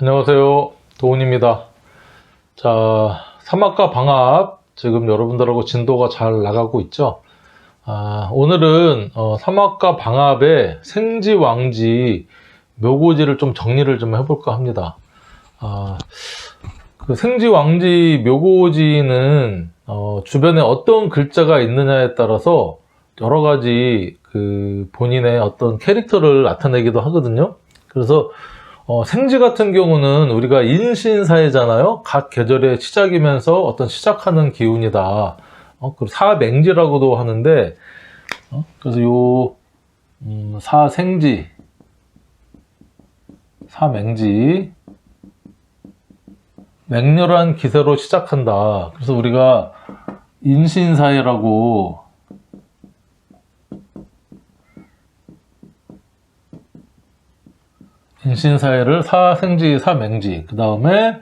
안녕하세요. 도훈입니다. 자, 삼합과 방합 지금 여러분들하고 진도가 잘 나가고 있죠. 오늘은 삼합과 방합의 생지, 왕지, 묘고지를 좀 정리를 좀 해볼까 합니다. 그 생지, 왕지, 묘고지는 주변에 어떤 글자가 있느냐에 따라서 여러 가지 그 본인의 어떤 캐릭터를 나타내기도 하거든요. 그래서 생지 같은 경우는 우리가 인신사회잖아요. 각 계절의 시작이면서 어떤 시작하는 기운이다. 그리고 사맹지라고도 하는데, 그래서 요 사생지, 사맹지, 맹렬한 기세로 시작한다. 그래서 우리가 인신사회라고 인신사회를 사생지, 사맹지, 그 다음에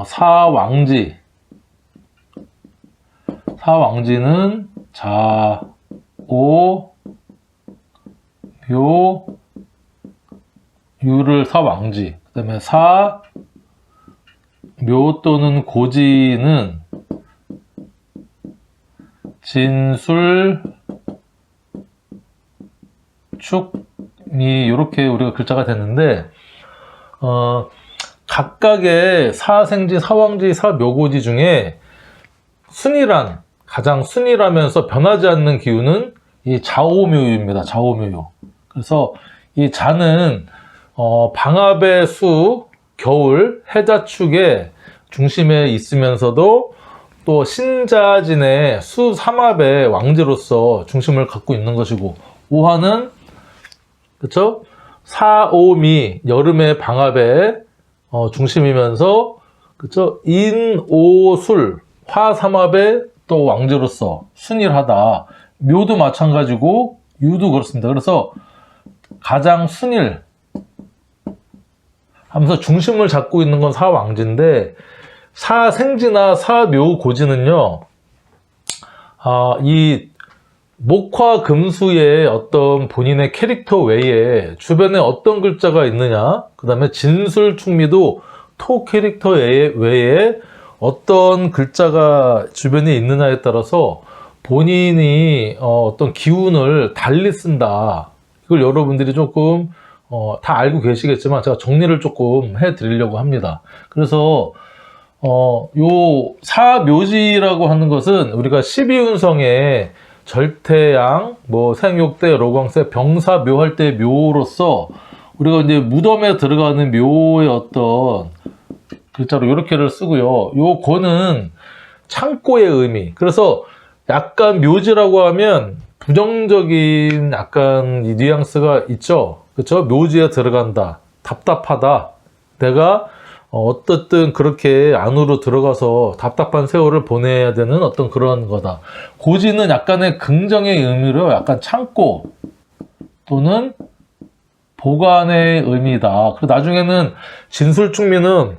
사왕지, 사왕지는 자, 오, 묘, 유를 사왕지, 그 다음에 사, 묘 또는 고지는 진술, 축, 이 이렇게 우리가 글자가 됐는데 각각의 사생지, 사왕지, 사묘고지 중에 순이란 가장 순이라면서 변하지 않는 기운은 이 자오묘유입니다. 자오묘유. 그래서 이 자는 방합의 수, 겨울, 해자축의 중심에 있으면서도 또 신자진의 수 삼합의 왕지로서 중심을 갖고 있는 것이고, 오화는 그쵸? 사오미, 여름의 방합의 중심이면서, 그쵸? 인오술, 화삼합의 또 왕지로서 순일하다. 묘도 마찬가지고, 유도 그렇습니다. 그래서 가장 순일 하면서 중심을 잡고 있는 건 사왕지인데, 사생지나 사묘고지는요, 이 목화 금수의 어떤 본인의 캐릭터 외에 주변에 어떤 글자가 있느냐, 그 다음에 진술 충미도 토 캐릭터 외에 어떤 글자가 주변에 있느냐에 따라서 본인이 어떤 기운을 달리 쓴다. 이걸 여러분들이 조금 다 알고 계시겠지만 제가 정리를 조금 해 드리려고 합니다. 그래서 요 사묘지라고 하는 것은 우리가 12운성에 절태양, 생육대, 로광세, 병사, 묘할 때 묘로서 우리가 이제 무덤에 들어가는 묘의 어떤 글자로 이렇게를 쓰고요. 요 고는 창고의 의미. 그래서 약간 묘지라고 하면 부정적인 약간 이 뉘앙스가 있죠. 그렇죠? 묘지에 들어간다. 답답하다. 내가 어떻든 그렇게 안으로 들어가서 답답한 세월을 보내야 되는 어떤 그런 거다. 고지는 약간의 긍정의 의미로 약간 참고 또는 보관의 의미다. 그리고 나중에는 진술충미는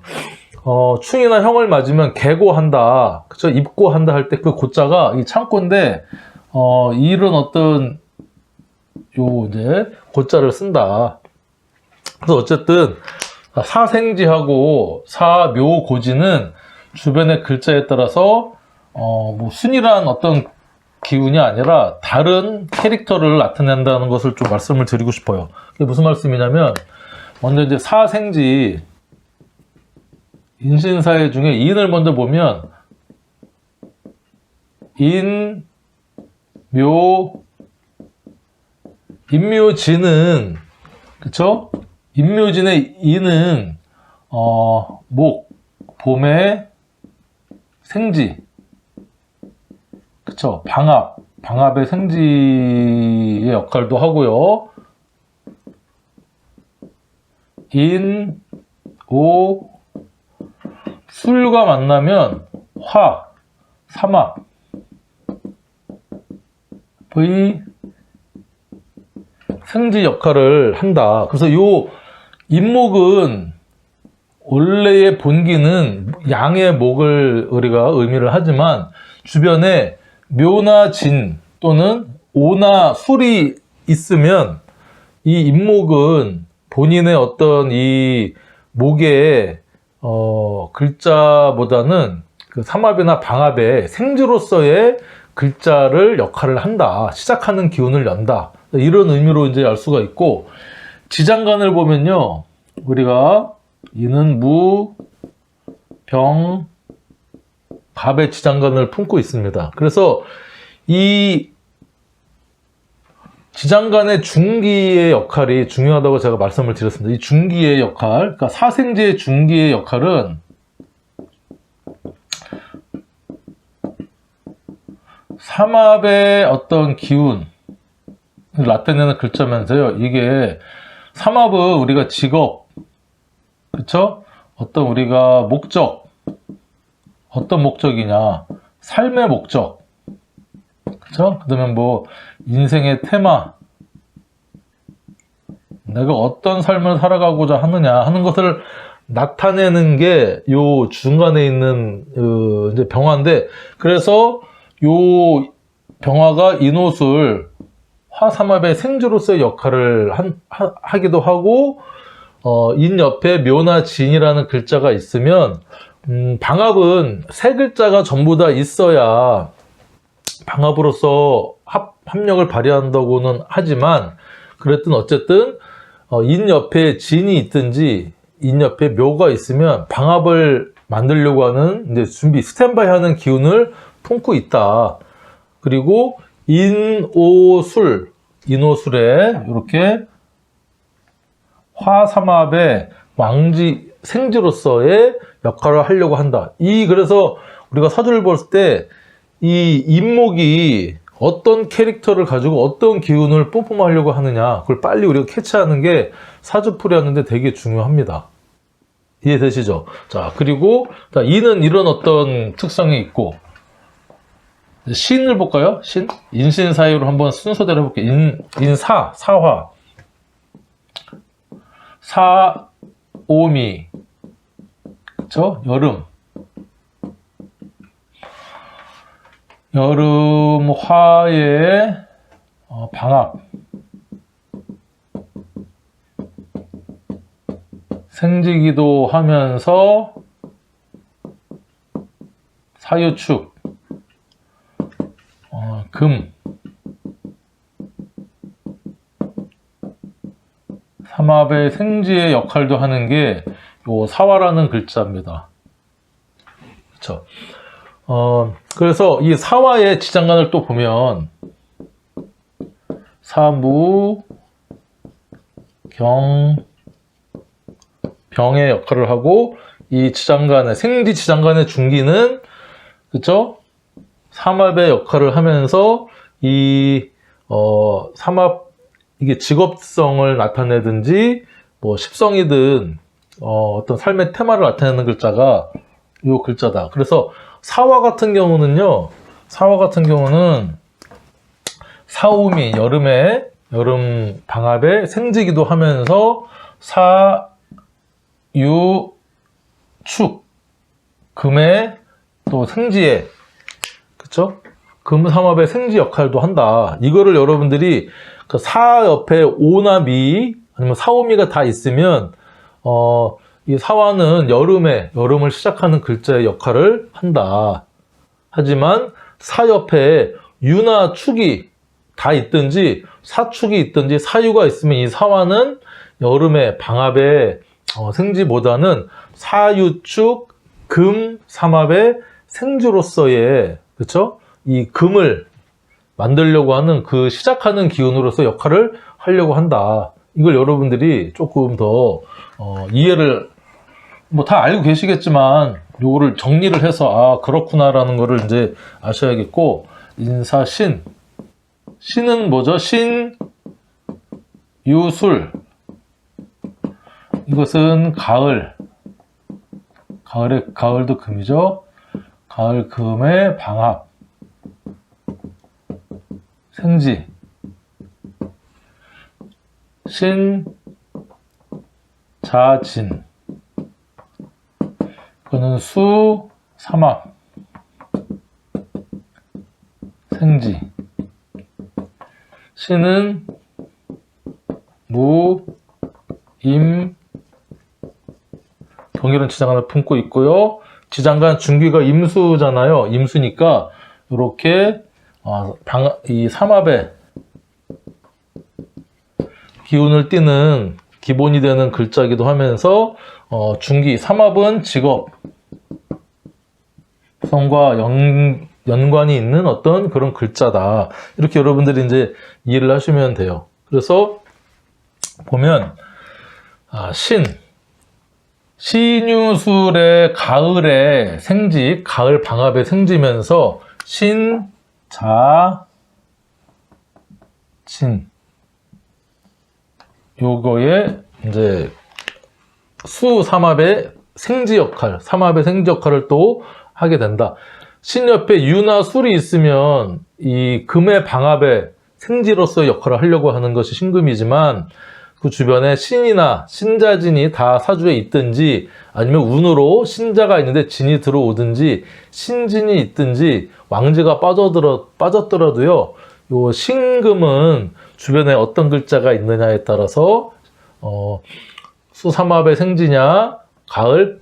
충이나 형을 맞으면 개고한다. 그쵸? 입고한다 할 때 그 고자가 이 참고인데 이런 어떤 이제 고자를 쓴다. 그래서 어쨌든 사생지하고 사묘고지는 주변의 글자에 따라서 순이란 어떤 기운이 아니라 다른 캐릭터를 나타낸다는 것을 좀 말씀을 드리고 싶어요. 그게 무슨 말씀이냐면, 먼저 이제 사생지 인신사회 중에 인을 먼저 보면 인묘지는 그쵸? 인묘진의 인은 목, 봄의 생지, 그쵸? 방합의 생지의 역할도 하고요. 인, 오, 술과 만나면 화, 삼합의 생지 역할을 한다. 그래서 요 인목은 원래의 본기는 양의 목을 우리가 의미를 하지만 주변에 묘나 진 또는 오나 술이 있으면 이 인목은 본인의 어떤 이 목의 글자보다는 그 삼합이나 방합의 생지로서의 글자를 역할을 한다. 시작하는 기운을 연다. 이런 의미로 이제 알 수가 있고, 지장간을 보면요, 우리가 이는 무, 병, 갑의 지장간을 품고 있습니다. 그래서 이 지장간의 중기의 역할이 중요하다고 제가 말씀을 드렸습니다. 이 중기의 역할, 그러니까 사생지의 중기의 역할은 삼합의 어떤 기운을 나타내는 글자면서요. 이게 삼합은 우리가 직업, 그쵸? 어떤 우리가 목적, 어떤 목적이냐, 삶의 목적, 그쵸? 그 다음에 뭐 인생의 테마, 내가 어떤 삶을 살아가고자 하느냐 하는 것을 나타내는 게 요 중간에 있는 이제 병화인데, 그래서 요 병화가 인옷을 화삼합의 생주로서의 역할을 하기도 하고, 인 옆에 묘나 진이라는 글자가 있으면, 방합은 세 글자가 전부 다 있어야 방합으로서 합력을 발휘한다고는 하지만, 그랬든 어쨌든 인 옆에 진이 있든지 인 옆에 묘가 있으면 방합을 만들려고 하는 이제 준비 스탠바이 하는 기운을 품고 있다. 그리고 인오술에 이렇게 화삼합의 왕지 생지로서의 역할을 하려고 한다. 그래서 우리가 사주를 볼 때 이 인목이 어떤 캐릭터를 가지고 어떤 기운을 뿜뿜하려고 하느냐, 그걸 빨리 우리가 캐치하는 게 사주풀이 하는데 되게 중요합니다. 이해되시죠? 자, 그리고 인은 이런 어떤 특성이 있고, 신을 볼까요? 신? 인신 사이로 한번 순서대로 해볼게요. 사화, 사오미, 그쵸? 여름 화의 방합, 생지기도 하면서 사유축, 금, 삼합의 생지의 역할도 하는 게 요 사화라는 글자입니다. 그쵸? 그래서 이 사화의 지장간을 또 보면 사무, 병의 역할을 하고, 이 지장간의 생지 지장간의 중기는, 그쵸? 삼합의 역할을 하면서 이 삼합, 이게 직업성을 나타내든지 뭐 십성이든 어떤 삶의 테마를 나타내는 글자가 요 글자다. 그래서 사화 같은 경우는 사오미, 여름 방합에 생지기도 하면서 사유축, 금의 또 생지에, 그쵸? 금 삼합의 생지 역할도 한다. 이거를 여러분들이 그 사 옆에 오나 미, 아니면 사오미가 다 있으면, 이 사화는 여름을 시작하는 글자의 역할을 한다. 하지만 사 옆에 유나 축이 다 있든지, 사축이 있든지, 사유가 있으면 이 사화는 여름의 방합의 생지보다는 사유축, 금 삼합의 생주로서의, 그쵸? 이 금을 만들려고 하는 그 시작하는 기운으로서 역할을 하려고 한다. 이걸 여러분들이 조금 더 이해를, 뭐 다 알고 계시겠지만 요거를 정리를 해서 그렇구나라는 거를 이제 아셔야겠고, 인사신, 신은 뭐죠? 신, 유술, 이것은 가을도 금이죠. 가을 금의 방합, 생지, 신, 자진, 그는 수, 삼합, 생지, 신은 무, 임, 동일한 지장간을 품고 있고요. 지장간 중귀가 임수잖아요. 임수니까 이렇게 이 삼합의 기운을 띠는 기본이 되는 글자이기도 하면서 중귀 삼합은 직업 성과 연관이 있는 어떤 그런 글자다. 이렇게 여러분들이 이제 이해를 하시면 돼요. 그래서 보면 신유술의 가을에 생지, 가을 방합에 생지면서 신, 자, 진 요거에 이제 수 삼합의 생지 역할, 삼합의 생지 역할을 또 하게 된다. 신 옆에 유나 술이 있으면 이 금의 방합의 생지로서의 역할을 하려고 하는 것이 신금이지만 그 주변에 신이나 신자진이 다 사주에 있든지 아니면 운으로 신자가 있는데 진이 들어오든지 신진이 있든지 왕지가 빠졌더라도요. 요 신금은 주변에 어떤 글자가 있느냐에 따라서 수삼합의 생지냐 가을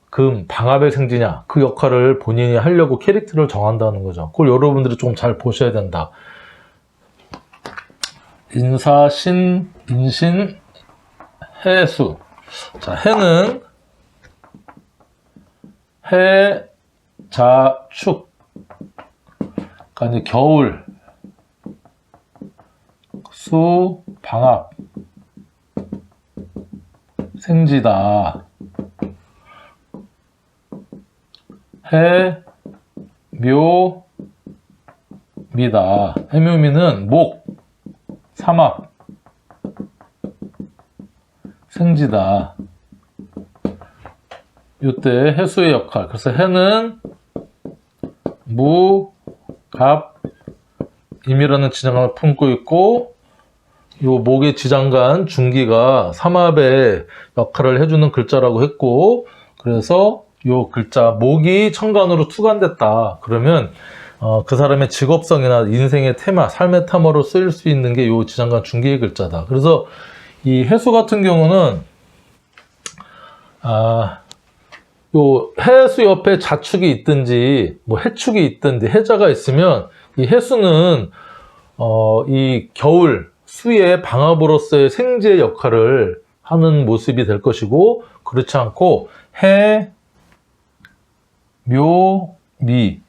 금 방합의 생지냐 그 역할을 본인이 하려고 캐릭터를 정한다는 거죠. 그걸 여러분들이 좀 잘 보셔야 된다. 인사, 신, 인신, 해수. 자, 해는 해, 자, 축. 그러니까 이제 겨울, 수, 방합, 생지다. 해, 묘, 미다. 해묘미는 목, 삼합, 생지다. 이때 해수의 역할. 그래서 해는 무, 갑, 임이라는 지장간을 품고 있고 요 목의 지장간 중기가 삼합의 역할을 해주는 글자라고 했고 그래서 요 글자 목이 천간으로 투간됐다. 그러면 그 사람의 직업성이나 인생의 테마, 삶의 테마로 쓰일 수 있는 게 요 지장간 중기의 글자다. 그래서 이 해수 같은 경우는 요 해수 옆에 자축이 있든지 뭐 해축이 있든지 해자가 있으면 이 해수는 이 겨울 수의 방합으로서의 생지의 역할을 하는 모습이 될 것이고 그렇지 않고 해, 묘, 미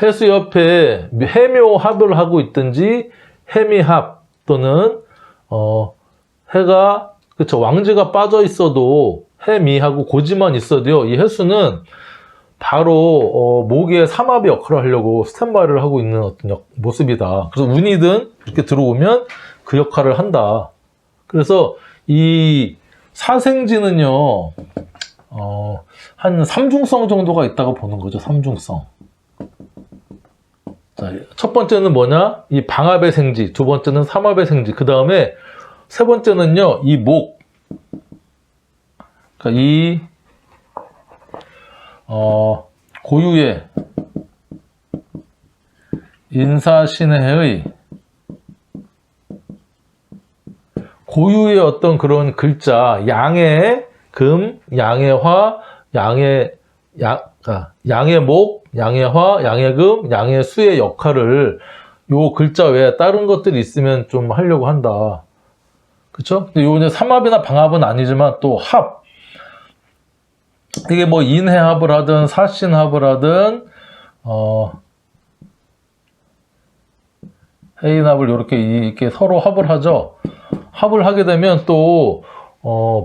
해수 옆에 해묘합을 하고 있든지 해미합 또는 해가 그쵸 왕지가 빠져 있어도 해미하고 고지만 있어도요 이 해수는 바로 목의 삼합의 역할을 하려고 스탠바이를 하고 있는 어떤 모습이다. 그래서 운이든 이렇게 들어오면 그 역할을 한다. 그래서 이 사생지는요 한 삼중성 정도가 있다고 보는 거죠. 삼중성. 자, 첫 번째는 뭐냐? 이 방합의 생지, 두 번째는 삼합의 생지, 그 다음에 세 번째는요, 이 목. 그러니까 이, 고유의 인사신해의 고유의 어떤 그런 글자, 양의 금, 양의 화, 양의 목, 양의 화, 양의 금, 양의 수의 역할을 요 글자 외에 다른 것들이 있으면 좀 하려고 한다. 그쵸? 근데 요 이제 삼합이나 방합은 아니지만 또 합. 이게 뭐 인해합을 하든 사신합을 하든, 해인합을 이렇게 서로 합을 하죠. 합을 하게 되면 또,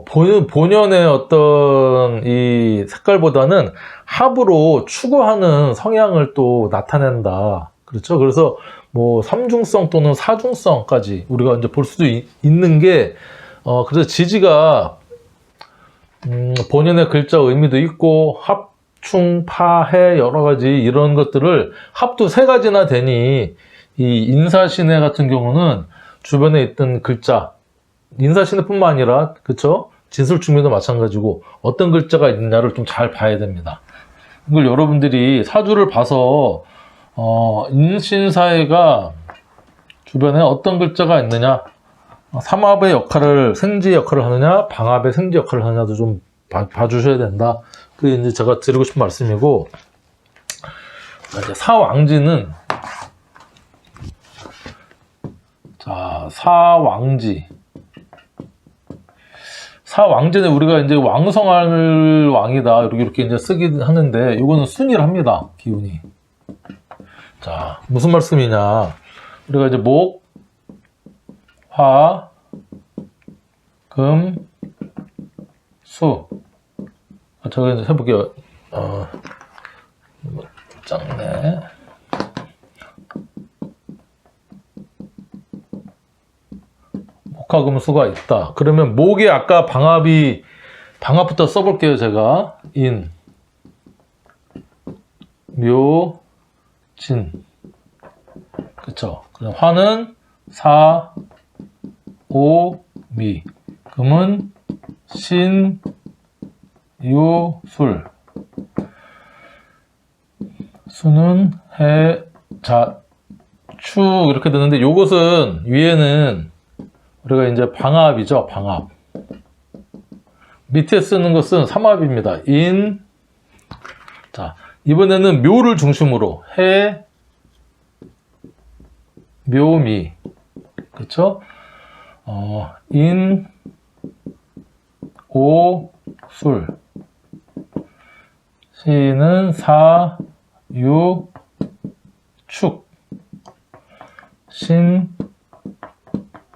본연의 어떤 이 색깔보다는 합으로 추구하는 성향을 또 나타낸다. 그렇죠? 그래서 뭐 삼중성 또는 사중성까지 우리가 이제 볼 수도 있는 게, 그래서 지지가, 본연의 글자 의미도 있고, 합, 충, 파, 해, 여러 가지 이런 것들을 합도 세 가지나 되니, 이 인사신해 같은 경우는 주변에 있던 글자, 인사신해뿐만 아니라 그쵸? 진술충미도 마찬가지고 어떤 글자가 있느냐를 좀 잘 봐야 됩니다. 이걸 여러분들이 사주를 봐서 인신사회가 주변에 어떤 글자가 있느냐 삼합의 역할을 생지의 역할을 하느냐 방합의 생지 역할을 하느냐도 좀 봐주셔야 된다. 그게 이제 제가 드리고 싶은 말씀이고, 이제 사왕지는, 자, 사왕지는 우리가 이제 왕성할 왕이다. 이렇게 이제 쓰긴 하는데, 이거는 순일합니다. 기운이. 자, 무슨 말씀이냐. 우리가 이제 목, 화, 금, 수. 제가 이제 해볼게요. 작네. 목화금수가 있다. 그러면 목에 아까 방합부터 써볼게요. 제가 인, 묘, 진. 그쵸. 그럼 화는 사, 오, 미. 금은 신, 유, 술. 수는 해, 자, 추 이렇게 되는데 요것은 위에는 우리가 이제 방합이죠. 방합. 밑에 쓰는 것은 삼합입니다. 인. 자, 이번에는 묘를 중심으로 해, 묘미. 그쵸? 인, 오, 술. 시는 사, 유, 축. 신,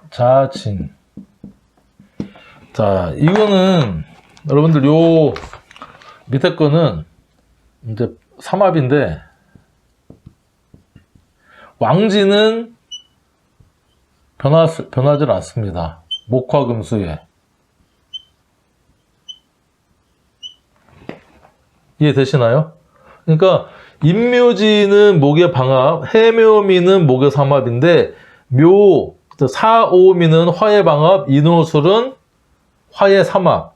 자, 진. 자, 이거는 여러분들 요 밑에 거는 이제 삼합인데, 왕지는 변하지 않습니다. 목화금수에. 이해되시나요? 그러니까 인묘지는 목의 방합, 해묘미는 목의 삼합인데, 묘, 사오미는 화의 방합, 인호술은 화의 삼합,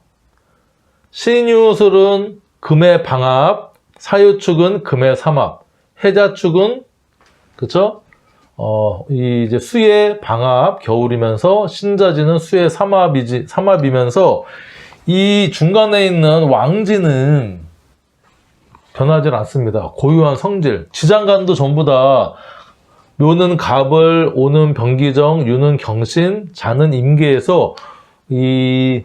신유술은 금의 방합, 사유축은 금의 삼합, 해자축은 그쵸? 이제 수의 방합, 겨울이면서 신자지는 수의 삼합이면서 이 중간에 있는 왕지는 변하지 않습니다. 고유한 성질. 지장간도 전부 다 묘는 갑을, 오는 병기정, 유는 경신, 자는 임계에서 이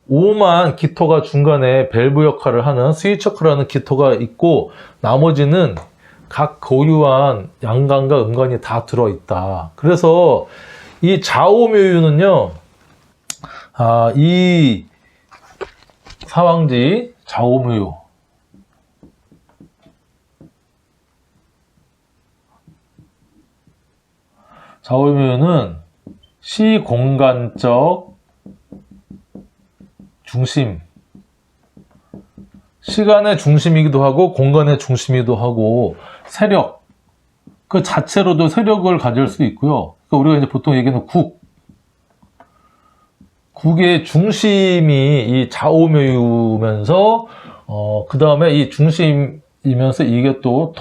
오만 기토가 중간에 밸브 역할을 하는 스위치 역할을 하는 기토가 있고 나머지는 각 고유한 양간과 음간이 다 들어있다. 그래서 이 좌오묘유는요, 이 사왕지 좌오묘유 좌오묘유는 시공간적 중심, 시간의 중심이기도 하고 공간의 중심이기도 하고 세력, 그 자체로도 세력을 가질 수 있고요. 그러니까 우리가 이제 보통 얘기하는 국의 중심이 이 좌오묘유면서 그 다음에 이 중심이면서 이게 또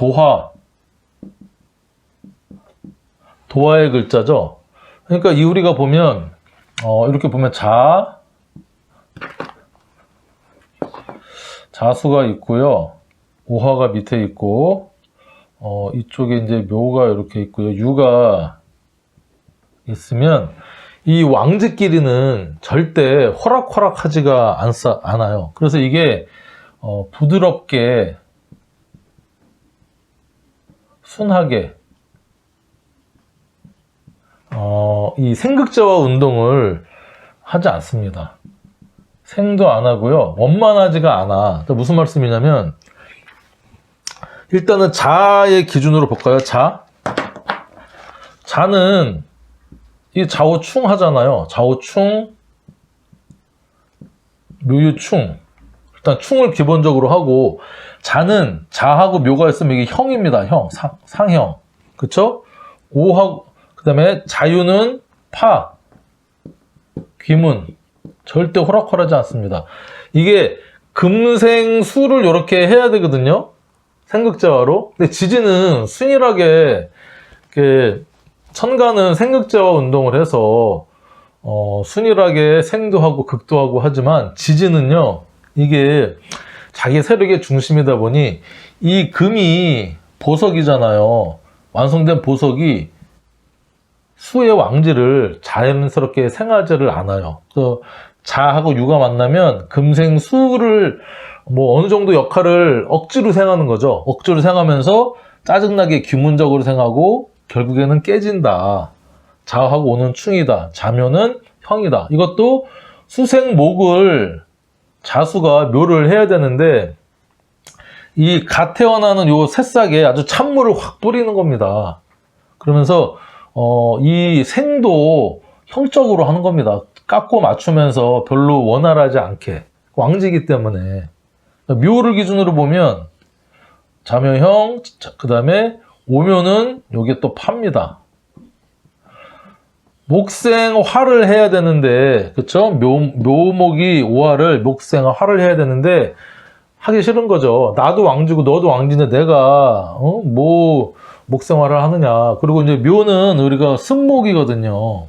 도화의 글자죠. 그러니까 이 우리가 보면 이렇게 보면 자수가 있고요. 오화가 밑에 있고 이쪽에 이제 묘가 이렇게 있고요. 유가 있으면 이 왕지끼리는 절대 호락호락하지가 않아요. 그래서 이게 부드럽게 순하게 이 생극제화 운동을 하지 않습니다. 생도 안 하고요. 원만하지가 않아. 무슨 말씀이냐면 일단은 자의 기준으로 볼까요? 자는 이 좌우충 하잖아요. 좌우충, 묘유충. 일단 충을 기본적으로 하고 자는 자하고 묘가 있으면 이게 형입니다. 형, 상형. 그쵸? 오하고 그 다음에 자유는 파, 귀문. 절대 호락호락하지 않습니다. 이게 금생수를 이렇게 해야 되거든요. 생극제화로. 근데 지지는 순일하게 천간은 생극제화 운동을 해서 순일하게 생도 하고 극도 하고 하지만 지지는요 이게 자기 세력의 중심이다 보니 이 금이 보석이잖아요. 완성된 보석이 수의 왕지를 자연스럽게 생하지를 않아요. 그래서 자하고 유가 만나면 금생수를 뭐 어느 정도 역할을 억지로 생하는 거죠. 억지로 생하면서 짜증나게 규문적으로 생하고 결국에는 깨진다. 자하고 오는 충이다. 자묘는 형이다. 이것도 수생목을 자수가 묘를 해야 되는데 이 갓 태어나는 요 새싹에 아주 찬물을 확 뿌리는 겁니다. 그러면서 이 생도 형적으로 하는 겁니다. 깎고 맞추면서 별로 원활하지 않게. 왕지기 때문에. 묘를 기준으로 보면 자묘형, 그 다음에 오묘는 요게 또 파입니다. 목생화를 해야 되는데, 그쵸? 묘목이 오화를 목생화를 해야 되는데, 하기 싫은 거죠. 나도 왕지고 너도 왕지인데 내가, 뭐, 목생화를 하느냐. 그리고 이제 묘는 우리가 습목이거든요.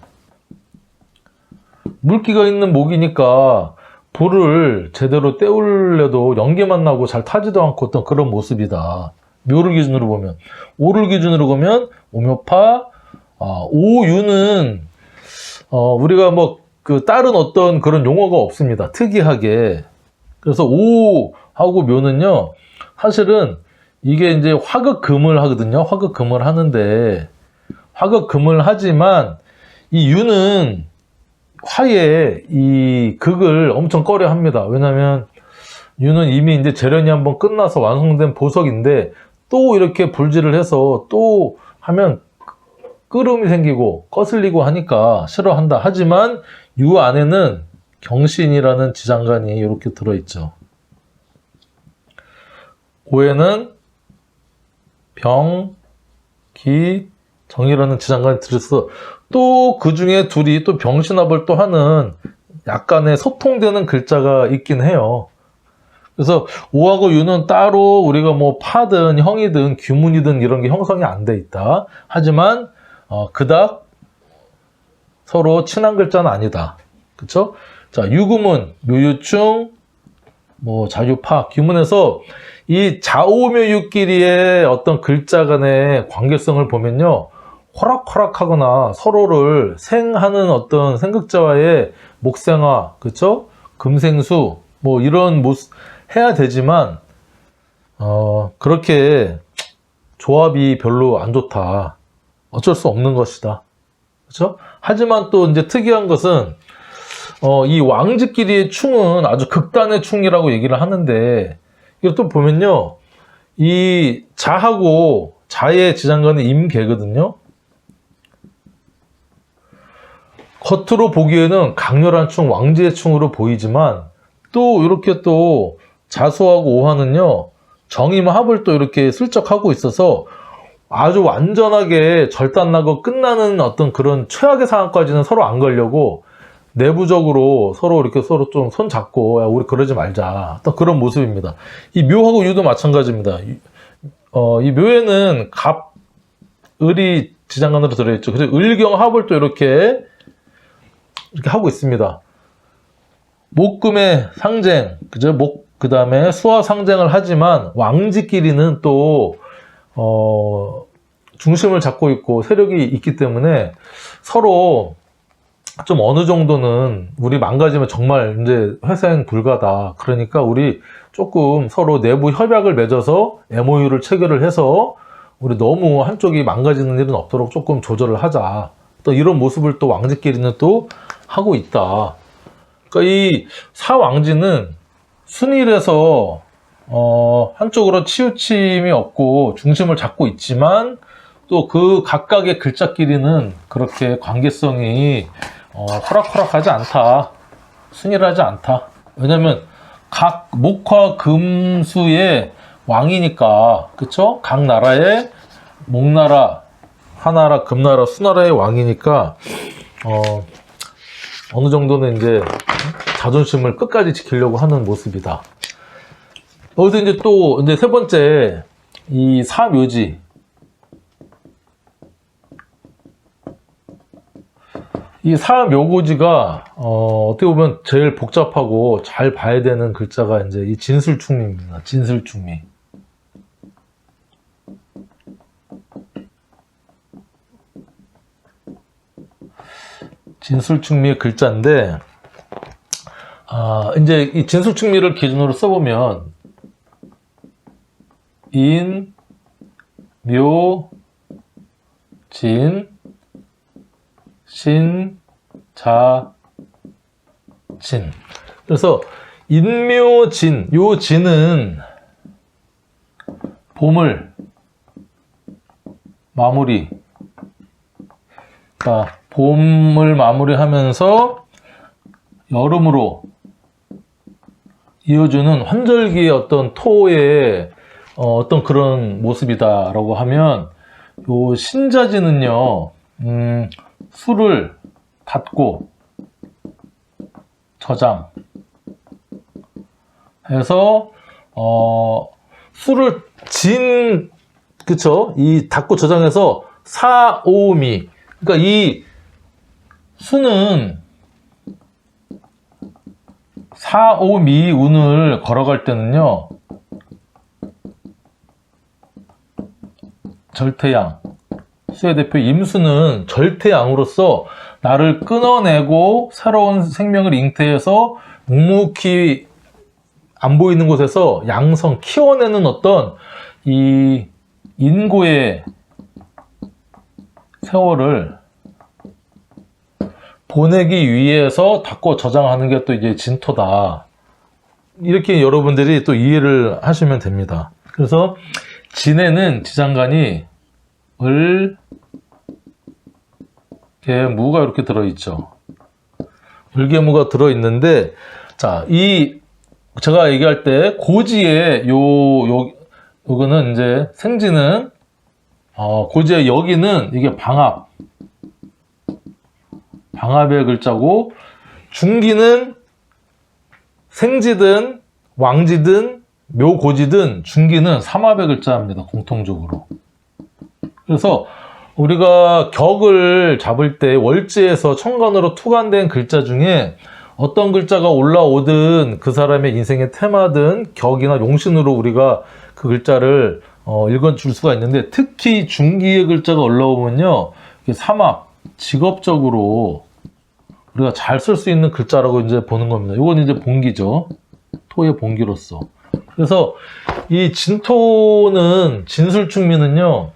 물기가 있는 목이니까 불을 제대로 때우려도 연기만 나고 잘 타지도 않고 어떤 그런 모습이다. 묘를 기준으로 보면. 오를 기준으로 보면 오묘파, 오유는 우리가 뭐 그 다른 어떤 그런 용어가 없습니다. 특이하게. 그래서 오하고 묘는요, 사실은 이게 이제 화극금을 하거든요. 화극금을 하는데, 화극금을 하지만 이 유는 화의 이 극을 엄청 꺼려 합니다. 왜냐면 유는 이미 이제 재련이 한번 끝나서 완성된 보석인데 또 이렇게 불질을 해서 또 하면 끓음이 생기고 거슬리고 하니까 싫어한다. 하지만 유 안에는 경신이라는 지장간이 이렇게 들어있죠. 오에는 병, 기, 정이라는 지장간이 들어있어. 또 그 중에 둘이 또 병신합을 또 하는 약간의 소통되는 글자가 있긴 해요. 그래서 오하고 유는 따로 우리가 뭐 파든 형이든 규문이든 이런 게 형성이 안 돼 있다. 하지만 그닥 서로 친한 글자는 아니다. 그쵸? 자, 유구문, 묘유충, 뭐 자유파, 규문에서 이 자오묘유끼리의 어떤 글자 간의 관계성을 보면요. 호락호락하거나 서로를 생하는 어떤 생극자와의 목생화, 그쵸? 금생수, 뭐 이런 모습 해야 되지만, 그렇게 조합이 별로 안 좋다. 어쩔 수 없는 것이다. 그쵸? 하지만 또 이제 특이한 것은, 이 왕지끼리의 충은 아주 극단의 충이라고 얘기를 하는데, 이걸 또 보면요. 이 자하고 자의 지장간은 임계거든요. 겉으로 보기에는 강렬한 충, 왕지의 충으로 보이지만 또 이렇게 또 자수하고 오화는요. 정임합을 또 이렇게 슬쩍 하고 있어서 아주 완전하게 절단나고 끝나는 어떤 그런 최악의 상황까지는 서로 안 가려고 내부적으로 서로 이렇게 서로 좀 손 잡고 야, 우리 그러지 말자. 또 그런 모습입니다. 이 묘하고 유도 마찬가지입니다. 이 묘에는 갑, 을이 지장간으로 들어있죠. 그래서 을경합을 또 이렇게 하고 있습니다. 목금의 상쟁, 그죠? 그 다음에 수화 상쟁을 하지만 왕지끼리는 또, 중심을 잡고 있고 세력이 있기 때문에 서로 좀 어느 정도는 우리 망가지면 정말 이제 회생 불가다. 그러니까 우리 조금 서로 내부 협약을 맺어서 MOU를 체결을 해서 우리 너무 한쪽이 망가지는 일은 없도록 조금 조절을 하자. 또 이런 모습을 또 왕지끼리는 또 하고 있다. 그러니까 이 사왕지는 순일에서 한쪽으로 치우침이 없고 중심을 잡고 있지만 또 그 각각의 글자끼리는 그렇게 관계성이 호락호락하지 않다. 순일하지 않다. 왜냐면 각 목화 금수의 왕이니까, 그쵸? 각 나라의 목나라, 하나라, 금나라, 수나라의 왕이니까 어느 정도는 이제 자존심을 끝까지 지키려고 하는 모습이다. 여기서 이제 또 이제 세 번째 이 사묘지. 이 사묘고지가 어떻게 보면 제일 복잡하고 잘 봐야 되는 글자가 이제 이 진술충미입니다. 진술충미. 진술충미의 글자인데, 이제 이 진술충미를 기준으로 써보면 인, 묘, 진, 신, 자, 진. 그래서 인묘진, 요 진은 봄을 마무리, 그러니까 봄을 마무리하면서 여름으로 이어주는 환절기의 어떤 토의 어떤 그런 모습이다라고 하면, 요 신자지는요, 술을 닫고 저장 해서 술을 그쵸? 이 닫고 저장해서 사오미, 그러니까 이 수는 사오미운을 걸어갈 때는요, 절태양, 수의 대표 임수는 절태양으로서 나를 끊어내고 새로운 생명을 잉태해서 묵묵히 안 보이는 곳에서 양성, 키워내는 어떤 이 인고의 세월을 보내기 위해서 닫고 저장하는 게 또 이제 진토다. 이렇게 여러분들이 또 이해를 하시면 됩니다. 그래서 진에는 지장간이 을개무가 이렇게 들어있죠. 을개무가 들어있는데, 자, 제가 얘기할 때 고지에 요거는 이제 생지는 고지의 여기는 이게 방합의 글자고, 중기는 생지든 왕지든 묘고지든 중기는 삼합의 글자입니다. 공통적으로. 그래서 우리가 격을 잡을 때 월지에서 천간으로 투간된 글자 중에 어떤 글자가 올라오든 그 사람의 인생의 테마든 격이나 용신으로 우리가 그 글자를 읽어줄 수가 있는데, 특히 중기의 글자가 올라오면요, 이게 삼합, 직업적으로 우리가 잘 쓸 수 있는 글자라고 이제 보는 겁니다. 이건 이제 본기죠. 토의 본기로서. 그래서 이 진토는, 진술충미는요,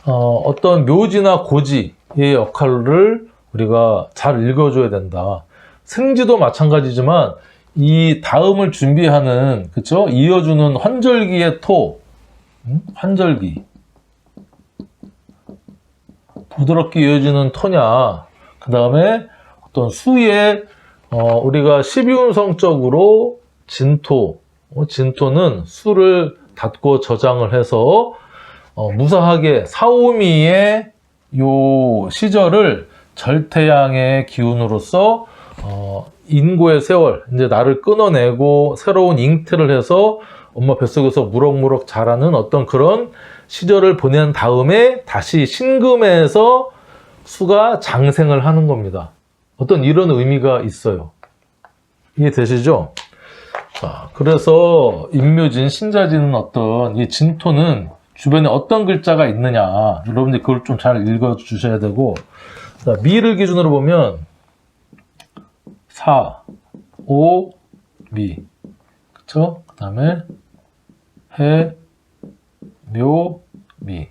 어떤 묘지나 고지의 역할을 우리가 잘 읽어줘야 된다. 생지도 마찬가지지만 이 다음을 준비하는, 그쵸? 이어주는 환절기의 토, 환절기. 부드럽게 이어지는 토냐, 그 다음에 어떤 수의, 우리가 12운성적으로 진토는 수를 닫고 저장을 해서, 무사하게 사오미의 요 시절을 절태양의 기운으로서, 인고의 세월, 이제 나를 끊어내고 새로운 잉태를 해서 엄마 뱃속에서 무럭무럭 자라는 어떤 그런 시절을 보낸 다음에 다시 신금에서 수가 장생을 하는 겁니다. 어떤 이런 의미가 있어요. 이해되시죠? 자, 그래서 인묘진, 신자지는 어떤 이 진토는 주변에 어떤 글자가 있느냐, 여러분들 그걸 좀 잘 읽어 주셔야 되고, 자, 미를 기준으로 보면 사, 오, 미, 그쵸? 그 다음에 해, 묘, 미.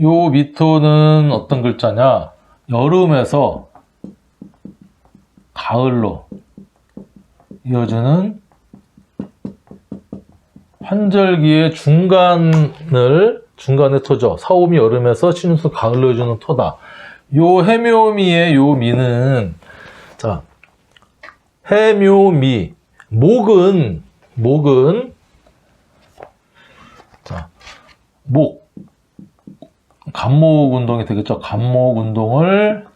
요 미토는 어떤 글자냐? 여름에서 가을로 이어지는 환절기의 중간의 토죠. 사오미 여름에서 신수 가을로 이어지는 토다. 요 해묘미의 요 미는, 자, 해묘미, 목은, 자, 간목 운동이 되겠죠. 간목 운동을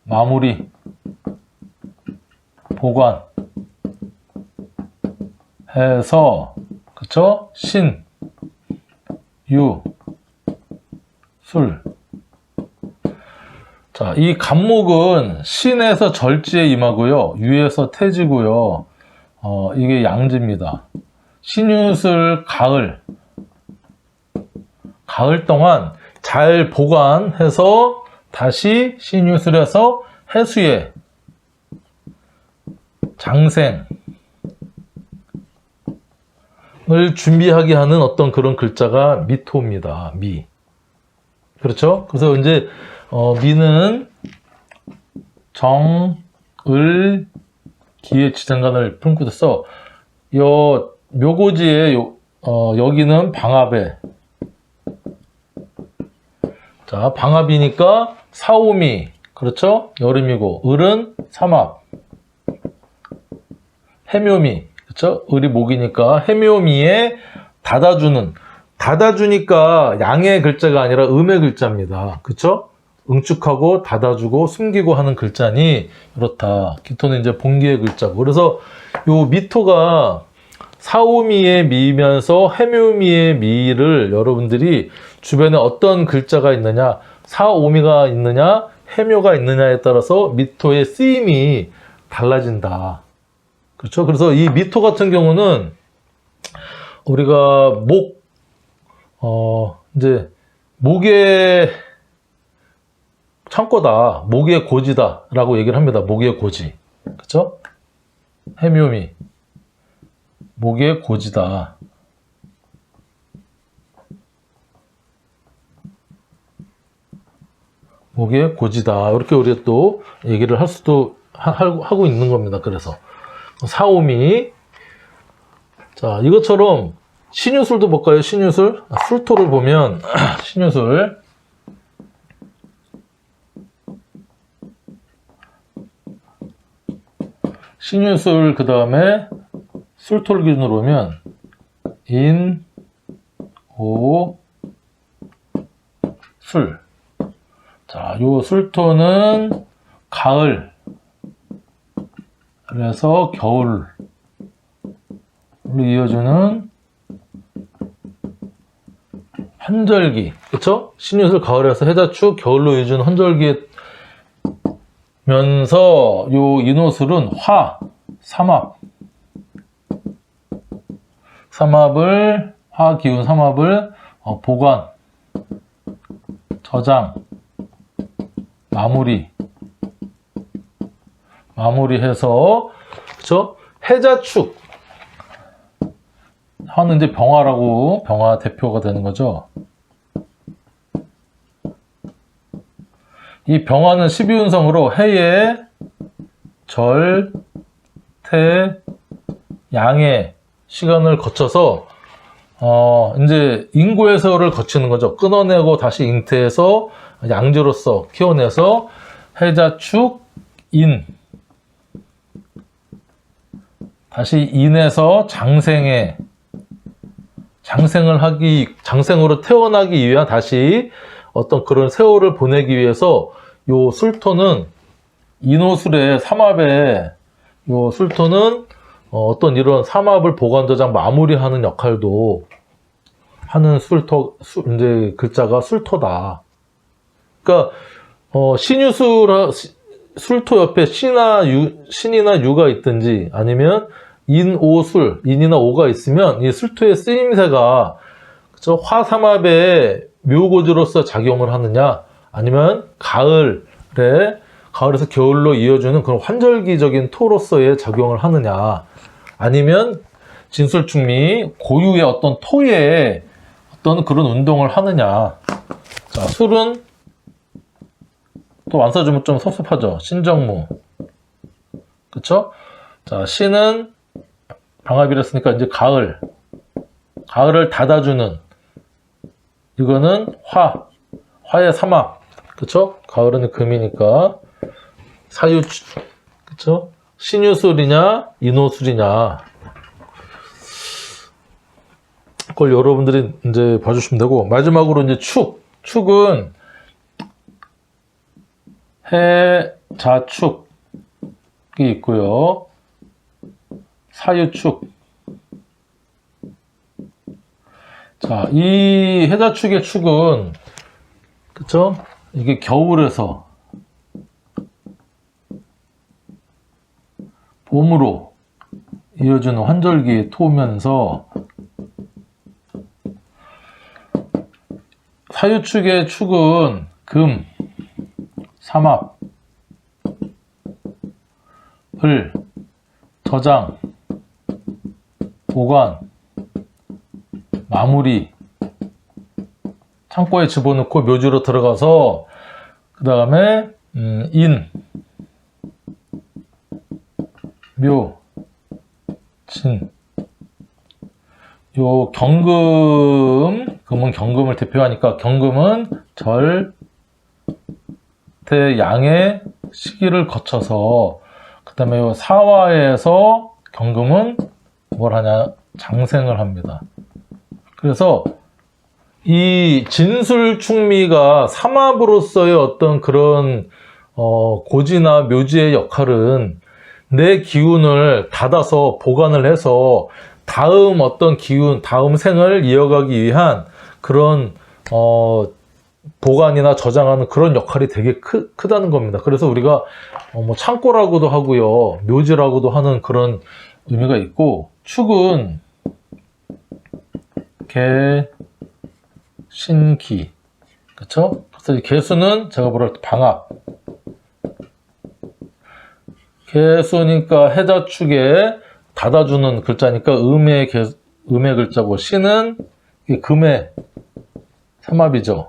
마무리, 보관해서, 그쵸? 신, 유, 술, 자, 이 간목은 신에서 절지에 임하고요. 유에서 태지고요. 이게 양지입니다. 신유술 가을 동안 잘 보관해서 다시 신유술에서 해수에 장생을 준비하게 하는 어떤 그런 글자가 미토입니다. 미. 그렇죠? 그래서 이제 미는 정, 을, 기의 지장간을 품고 있어. 요 묘고지에 여기는 방합에. 자, 방합이니까 사오미. 그렇죠? 여름이고. 을은 삼합. 해묘미. 그렇죠? 을이 목이니까 해묘미에 닫아주니까 양의 글자가 아니라 음의 글자입니다. 그렇죠? 응축하고 닫아주고 숨기고 하는 글자니 그렇다. 기토는 이제 본기의 글자고. 그래서 요 미토가 사오미의 미면서 해묘미의 미를 여러분들이 주변에 어떤 글자가 있느냐, 사오미가 있느냐, 해묘가 있느냐에 따라서 미토의 쓰임이 달라진다. 그렇죠? 그래서 이 미토 같은 경우는 우리가 이제 목의 창고다, 목의 고지다 라고 얘기를 합니다. 목의 고지. 그쵸? 해묘미. 목의 고지다. 목의 고지다. 이렇게 우리가 또 얘기를 할 수도 하고 있는 겁니다. 그래서 사오미. 자, 이것처럼 신유술도 볼까요? 신유술. 술토를 보면 신유술. 신유술 그 다음에 술토를 기준으로 보면 인, 오, 술. 자, 요 술토는 가을. 그래서 겨울로 이어주는 환절기. 그쵸? 신유술 가을에서 해자축, 겨울로 이어주는 환절기 면서 요 인호술은 화 기운 삼합을 보관, 저장, 마무리해서 그쵸? 해자축. 화는 이제 병화 대표가 되는 거죠. 이 병화는 12운성으로 해의 절, 태, 양의 시간을 거쳐서 이제 인고해서를 거치는 거죠. 끊어내고 다시 잉태해서 양지로서 키워내서 해자축, 인. 다시 인에서 장생으로 태어나기 위한 다시 어떤 그런 세월을 보내기 위해서 요 술토는 인호술의 삼합에 요 술토는 어떤 이런 삼합을 보관 저장 마무리하는 역할도 하는 이제 글자가 술토다. 그러니까 술토 옆에 신이나 유가 있든지 아니면 인이나 오가 있으면 이 술토의 쓰임새가 그쵸? 화삼합의 묘고지로서 작용을 하느냐, 아니면 가을에서 겨울로 이어주는 그런 환절기적인 토로서의 작용을 하느냐, 아니면 진술충미 고유의 어떤 토의 어떤 그런 운동을 하느냐. 자, 술은 또 안 써주면 좀 섭섭하죠. 신정무. 그쵸? 자, 신은 방합이랬으니까 이제 가을을 닫아주는, 이거는 화의 삼합. 그쵸? 가을은 금이니까 그쵸? 신유술이냐 인호술이냐, 그걸 여러분들이 이제 봐주시면 되고, 마지막으로 이제 축은 해자축이 있고요. 사유축. 자, 이 해자축의 축은, 그쵸? 이게 겨울에서 옴으로 이어주는 환절기 토면서 사유축의 축은 금, 삼합, 을, 저장, 보관, 마무리, 창고에 집어넣고 묘지로 들어가서 그 다음에 인, 묘, 진, 요 경금, 금은 경금을 대표하니까 경금은 절, 대, 양의 시기를 거쳐서 그 다음에 요 사화에서 경금은 뭘 하냐? 장생을 합니다. 그래서 이 진술충미가 삼합으로서의 어떤 그런 고지나 묘지의 역할은 내 기운을 닫아서 보관을 해서 다음 어떤 기운, 다음 생을 이어가기 위한 그런 보관이나 저장하는 그런 역할이 되게 크다는 겁니다. 그래서 우리가 뭐 창고라고도 하고요, 묘지라고도 하는 그런 의미가 있고, 축은 개, 신기, 그쵸? 그래서 개수는 제가 뭐라 할 때 방합. 개수니까 해자축에 닫아주는 글자니까 음의 글자고, 신은 금의 삼합이죠.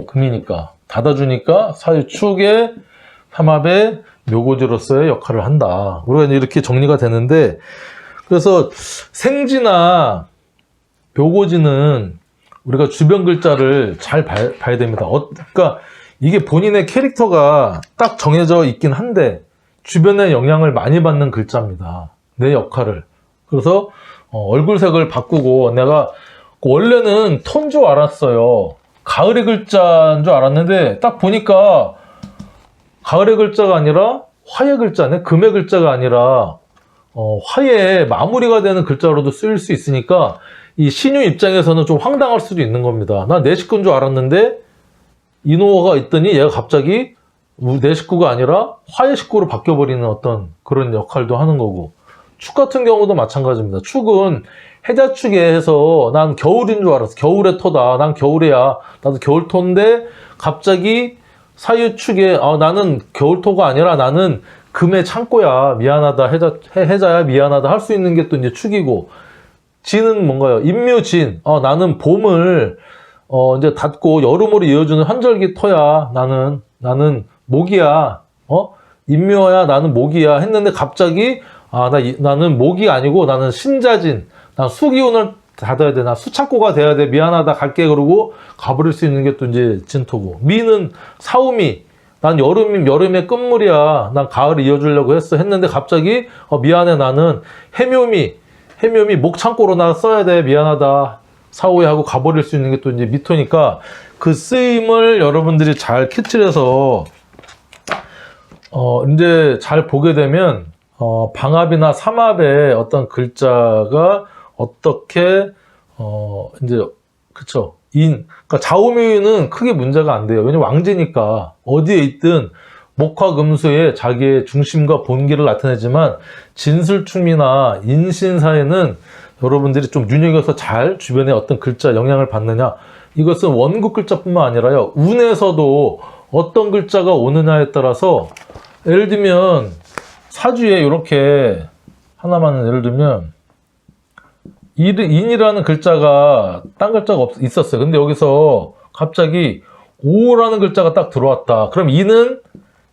금이니까 닫아주니까 사유축의 삼합의 묘고지로서의 역할을 한다. 우리가 이렇게 정리가 되는데, 그래서 생지나 묘고지는 우리가 주변 글자를 잘 봐야 됩니다. 그러니까 이게 본인의 캐릭터가 딱 정해져 있긴 한데 주변에 영향을 많이 받는 글자입니다. 내 역할을. 그래서 얼굴색을 바꾸고, 내가 원래는 톤 줄 알았어요. 가을의 글자인 줄 알았는데 딱 보니까 가을의 글자가 아니라 화의 글자네. 금의 글자가 아니라 화의 마무리가 되는 글자로도 쓰일 수 있으니까 이 신유 입장에서는 좀 황당할 수도 있는 겁니다. 난 내 식구인 줄 알았는데 인호가 있더니 얘가 갑자기 내 식구가 아니라 화의 식구로 바뀌어버리는 어떤 그런 역할도 하는 거고, 축 같은 경우도 마찬가지입니다. 축은 해자축에 해서 난 겨울인 줄 알았어. 겨울의 토다. 난 겨울이야. 나도 겨울토인데 갑자기 사유축에 나는 겨울토가 아니라 나는 금의 창고야. 미안하다. 해자야. 미안하다. 할 수 있는 게 또 이제 축이고, 진은 뭔가요? 임묘진. 나는 봄을 이제 닫고 여름으로 이어주는 환절기 토야. 나는 목이야. 임묘야. 나는 목이야. 했는데 갑자기 나는 목이 아니고 나는 신자진. 난 수기운을 닫아야 돼. 나 수창고가 돼야 돼. 미안하다. 갈게. 그러고 가버릴 수 있는 게 또 이제 진토고. 미는 사우미. 난 여름의 끝물이야. 난 가을을 이어주려고 했는데 갑자기 미안해. 나는 해묘미 목창고로 나 써야 돼. 미안하다. 사오에 하고 가버릴 수 있는 게 또 이제 미토니까 그 쓰임을 여러분들이 잘 캐치해서 이제 잘 보게 되면 방합이나 삼합의 어떤 글자가 어떻게 이제 그쵸, 그러니까 좌우묘유는 크게 문제가 안 돼요. 왜냐면 왕지니까 어디에 있든 목화금수의 자기의 중심과 본기를 나타내지만, 진술충미나 인신사에는 여러분들이 좀 눈여겨서 잘 주변에 어떤 글자 영향을 받느냐, 이것은 원국 글자뿐만 아니라요, 운에서도 어떤 글자가 오느냐에 따라서, 예를 들면 사주에 이렇게 하나만 예를 들면 인이라는 글자가 딴 글자가 있었어요. 근데 여기서 갑자기 오라는 글자가 딱 들어왔다. 그럼 인은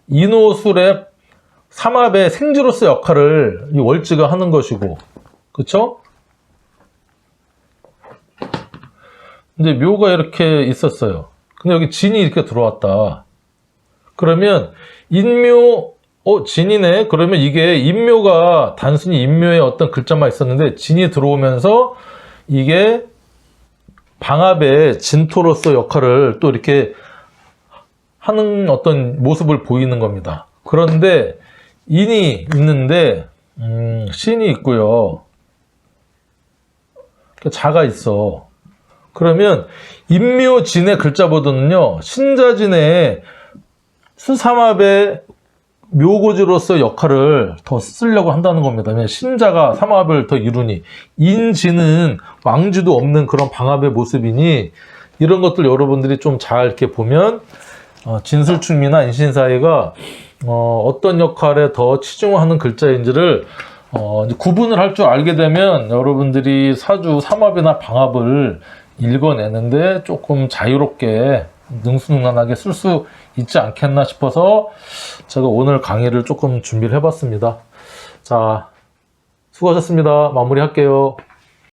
인오술의 삼합의 생지로서 역할을 이 월지가 하는 것이고, 그쵸? 이제 묘가 이렇게 있었어요. 근데 여기 진이 이렇게 들어왔다. 그러면 인묘, 진이네. 그러면 이게 인묘가 단순히 인묘의 어떤 글자만 있었는데 진이 들어오면서 이게 방합의 진토로서 역할을 또 이렇게 하는 어떤 모습을 보이는 겁니다. 그런데 인이 있는데 신이 있고요. 자가 있어. 그러면 인묘진의 글자보다는요, 신자진의 수삼합의 묘고지로서 역할을 더 쓰려고 한다는 겁니다. 신자가 삼합을 더 이루니, 인지는 왕지도 없는 그런 방합의 모습이니, 이런 것들 여러분들이 좀 잘 이렇게 보면 진술충미나 인신사이가 어떤 역할에 더 치중하는 글자인지를 구분을 할 줄 알게 되면 여러분들이 사주 삼합이나 방합을 읽어내는데 조금 자유롭게 능수능란하게 쓸 수 있지 않겠나 싶어서 제가 오늘 강의를 조금 준비를 해봤습니다. 자, 수고하셨습니다. 마무리할게요.